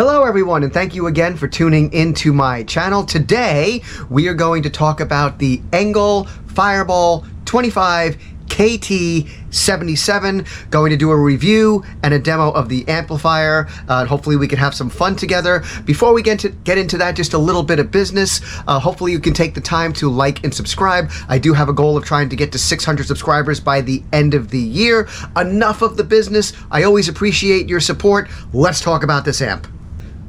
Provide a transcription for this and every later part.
Hello everyone, and thank you again for tuning into my channel. Today we are going to talk about the Engl Fireball25 KT77. Going to do a review and a demo of the amplifier, and hopefully we can have some fun together. Before we get into that, just a little bit of business. Hopefully you can take the time to like and subscribe. I do have a goal of trying to get to 600 subscribers by the end of the year. Enough of the business. I always appreciate your support. Let's talk about this amp.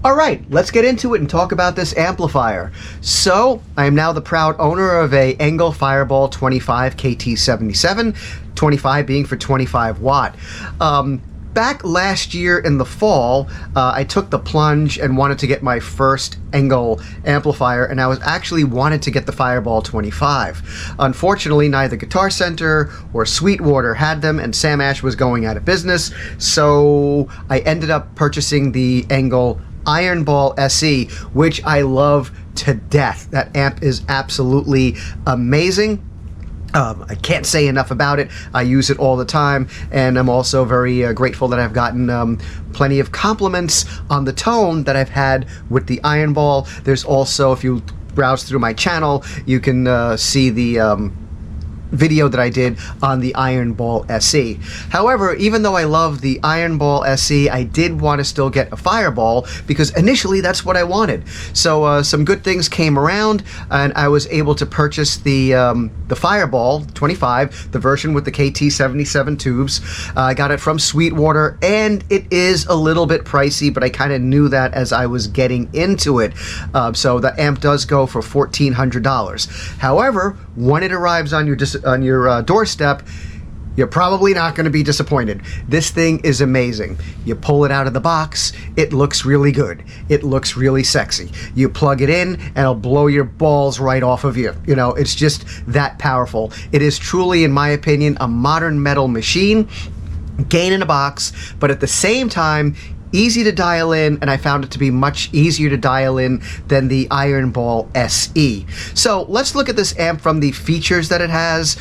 All right, let's get into it and talk about this amplifier. So, I am now the proud owner of a Engl Fireball25 KT77, 25 being for 25 watt. Back last year in the fall, I took the plunge and wanted to get my first Engl amplifier, and I was actually wanted to get the Fireball25. Unfortunately, neither Guitar Center or Sweetwater had them, and Sam Ash was going out of business, so I ended up purchasing the Engl Iron Ball SE, which I love to death. That amp is absolutely amazing. I can't say enough about it. I use it all the time, and I'm also very grateful that I've gotten plenty of compliments on the tone that I've had with the Iron Ball. There's also, if you browse through my channel, you can see the video that I did on the Iron Ball SE. However, even though I love the Iron Ball SE, I did want to still get a Fireball because initially that's what I wanted. So some good things came around, and I was able to purchase the Fireball 25, the version with the KT77 tubes. I got it from Sweetwater, and it is a little bit pricey, but I kind of knew that as I was getting into it. So the amp does go for $1,400. However, when it arrives on your doorstep, you're probably not going to be disappointed. This thing is amazing. You pull it out of the box, it looks really good. It looks really sexy. You plug it in, and it'll blow your balls right off of you. You know, it's just that powerful. It is truly, in my opinion, a modern metal machine. Gain in a box, but at the same time, easy to dial in, and I found it to be much easier to dial in than the Iron Ball SE. So let's look at this amp from the features that it has.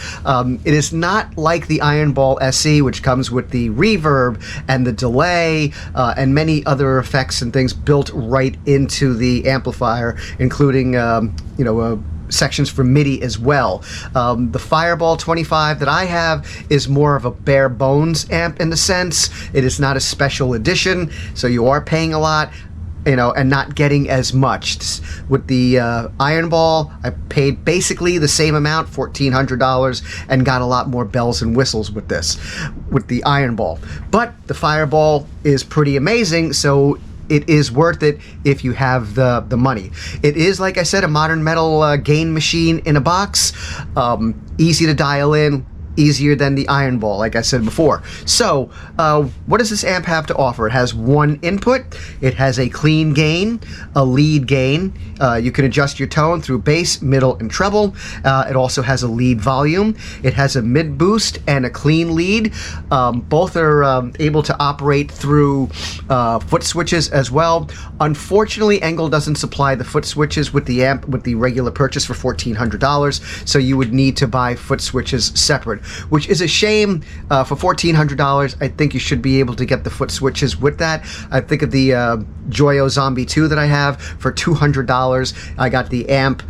It is not like the Iron Ball SE, which comes with the reverb and the delay and many other effects and things built right into the amplifier, including sections for MIDI as well. The Fireball 25 that I have is more of a bare bones amp in a sense. It is not a special edition, so you are paying a lot, and not getting as much. With the Iron Ball, I paid basically the same amount, $1,400, and got a lot more bells and whistles with the Iron Ball. But the Fireball is pretty amazing, so it is worth it if you have the money. It is, like I said, a modern metal gain machine in a box. Easy to dial in, easier than the Iron Ball, like I said before. So, what does this amp have to offer? It has one input. It has a clean gain, a lead gain. You can adjust your tone through bass, middle, and treble. It also has a lead volume. It has a mid boost and a clean lead. Both are able to operate through foot switches as well. Unfortunately, Engl doesn't supply the foot switches with the amp with the regular purchase for $1,400, so you would need to buy foot switches separate, which is a shame. For $1,400, I think you should be able to get the foot switches with that. I think of the Joyo Zombie 2 that I have for $200. I got the amp,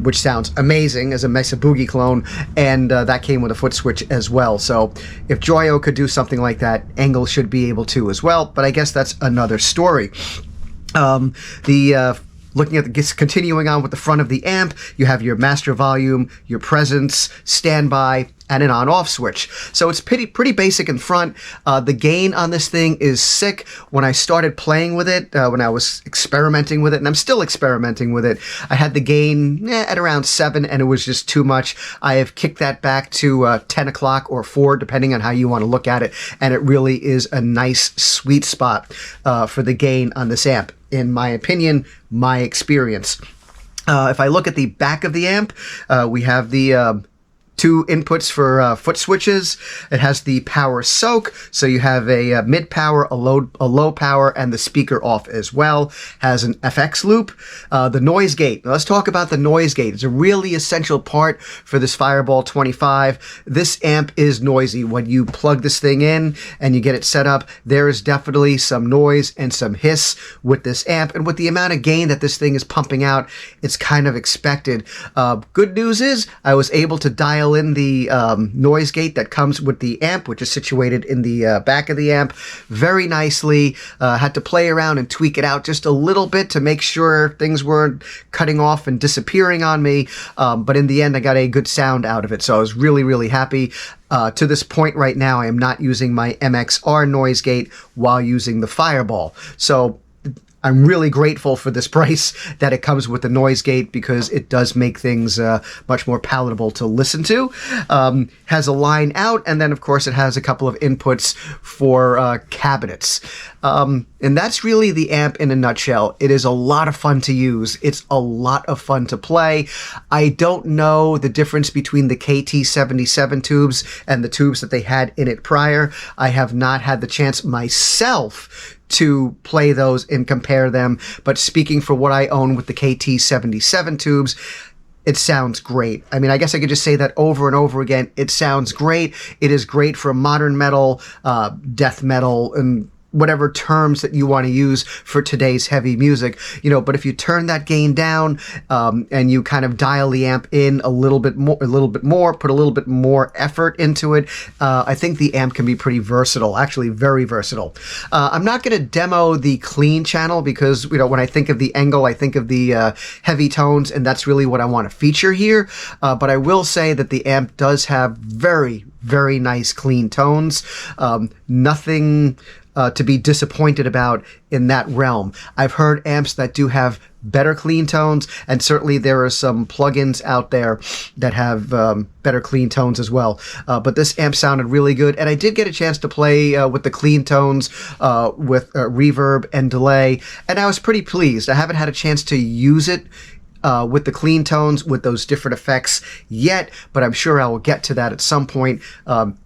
which sounds amazing as a Mesa Boogie clone, and that came with a foot switch as well. So if Joyo could do something like that, Engl should be able to as well, but I guess that's another story. Looking at continuing on with the front of the amp, you have your master volume, your presence, standby, and an on-off switch. So it's pretty basic in front. The gain on this thing is sick. When I started playing with it, when I was experimenting with it, and I'm still experimenting with it, I had the gain at around 7, and it was just too much. I have kicked that back to 10 o'clock or 4, depending on how you want to look at it, and it really is a nice sweet spot for the gain on this amp, in my opinion, my experience. If I look at the back of the amp, we have the 2 inputs for foot switches. It has the power soak, so you have a mid power, a low power, and the speaker off as well. Has an FX loop. The noise gate. Now let's talk about the noise gate. It's a really essential part for this Fireball 25. This amp is noisy. When you plug this thing in and you get it set up, there is definitely some noise and some hiss with this amp, and with the amount of gain that this thing is pumping out, it's kind of expected. Good news is I was able to dial in the noise gate that comes with the amp, which is situated in the back of the amp, very nicely. Had to play around and tweak it out just a little bit to make sure things weren't cutting off and disappearing on me, but in the end I got a good sound out of it, so I was really, really happy. To this point right now, I am not using my MXR noise gate while using the Fireball. So I'm really grateful for this price that it comes with the noise gate, because it does make things much more palatable to listen to. Has a line out, and then of course it has a couple of inputs for cabinets. And that's really the amp in a nutshell. It is a lot of fun to use. It's a lot of fun to play. I don't know the difference between the KT77 tubes and the tubes that they had in it prior. I have not had the chance myself to play those and compare them, but speaking for what I own with the KT77 tubes, it sounds great. I mean, I guess I could just say that over and over again. It sounds great. It is great for modern metal, death metal, and whatever terms that you want to use for today's heavy music, you know. But if you turn that gain down and you kind of dial the amp in a little bit more, put a little bit more effort into it, I think the amp can be pretty versatile, actually very versatile. I'm not going to demo the clean channel because, you know, when I think of the Engl, I think of the heavy tones, and that's really what I want to feature here. But I will say that the amp does have very, very nice clean tones. Nothing to be disappointed about in that realm. I've heard amps that do have better clean tones, and certainly there are some plugins out there that have better clean tones as well. But this amp sounded really good, and I did get a chance to play with the clean tones with reverb and delay, and I was pretty pleased. I haven't had a chance to use it with the clean tones, with those different effects yet, but I'm sure I will get to that at some point.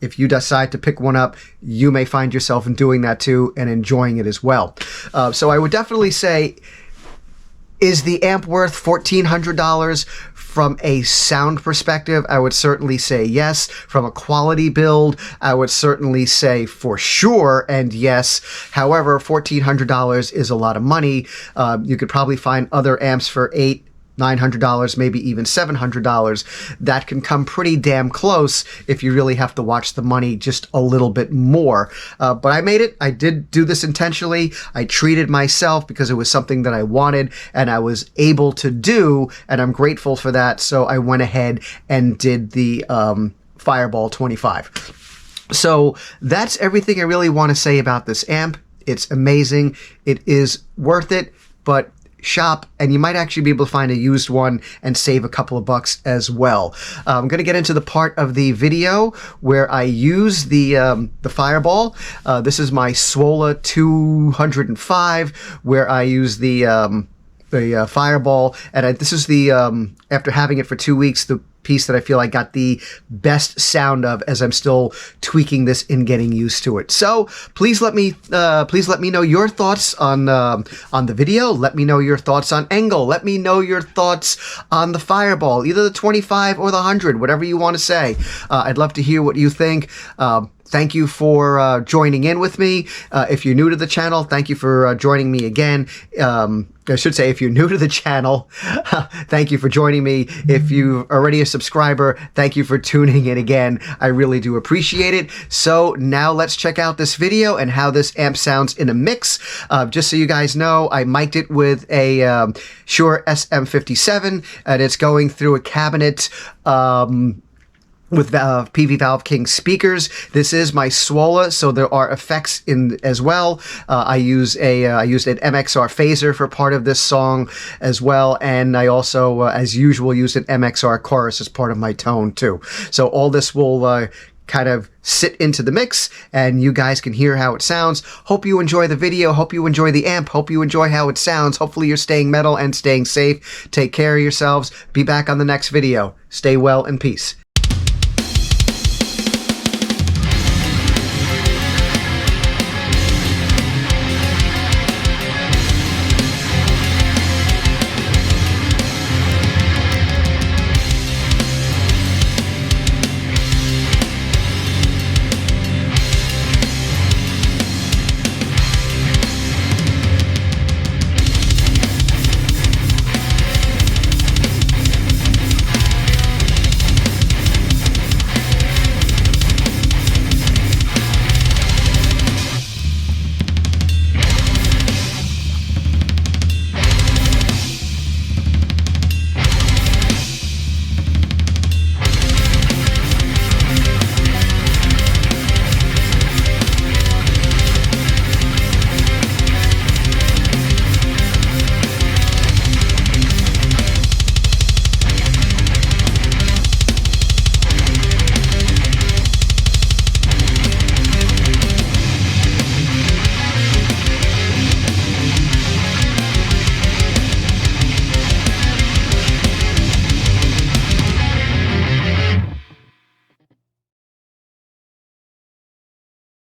If you decide to pick one up, you may find yourself in doing that too and enjoying it as well. So I would definitely say, is the amp worth $1,400? From a sound perspective, I would certainly say yes. From a quality build, I would certainly say for sure and yes. However, $1,400 is a lot of money. You could probably find other amps for $900, maybe even $700. That can come pretty damn close if you really have to watch the money just a little bit more. But I made it. I did do this intentionally. I treated myself because it was something that I wanted and I was able to do, and I'm grateful for that. So I went ahead and did the Fireball 25. So that's everything I really want to say about this amp. It's amazing. It is worth it, but shop, and you might actually be able to find a used one and save a couple of bucks as well. I'm going to get into the part of the video where I use the Fireball. This is my Swola 205, where I use the Fireball, and this is the after having it for 2 weeks, the piece that I feel I got the best sound of as I'm still tweaking this and getting used to it. So please let me know your thoughts on the video. Let me know your thoughts on Engl. Let me know your thoughts on the Fireball, either the 25 or the 100, whatever you want to say. I'd love to hear what you think. Thank you for joining in with me. If you're new to the channel, thank you for joining me again. I should say, if you're new to the channel, thank you for joining me. If you're already a subscriber, thank you for tuning in again. I really do appreciate it. So now let's check out this video and how this amp sounds in a mix. Just so you guys know, I mic'd it with a Shure SM57, and it's going through a cabinet with PV Valve King speakers. This is my Swola, so there are effects in as well. I used an MXR phaser for part of this song as well, and I also, as usual, used an MXR chorus as part of my tone too. So all this will kind of sit into the mix, and you guys can hear how it sounds. Hope you enjoy the video. Hope you enjoy the amp. Hope you enjoy how it sounds. Hopefully you're staying metal and staying safe. Take care of yourselves. Be back on the next video. Stay well and peace.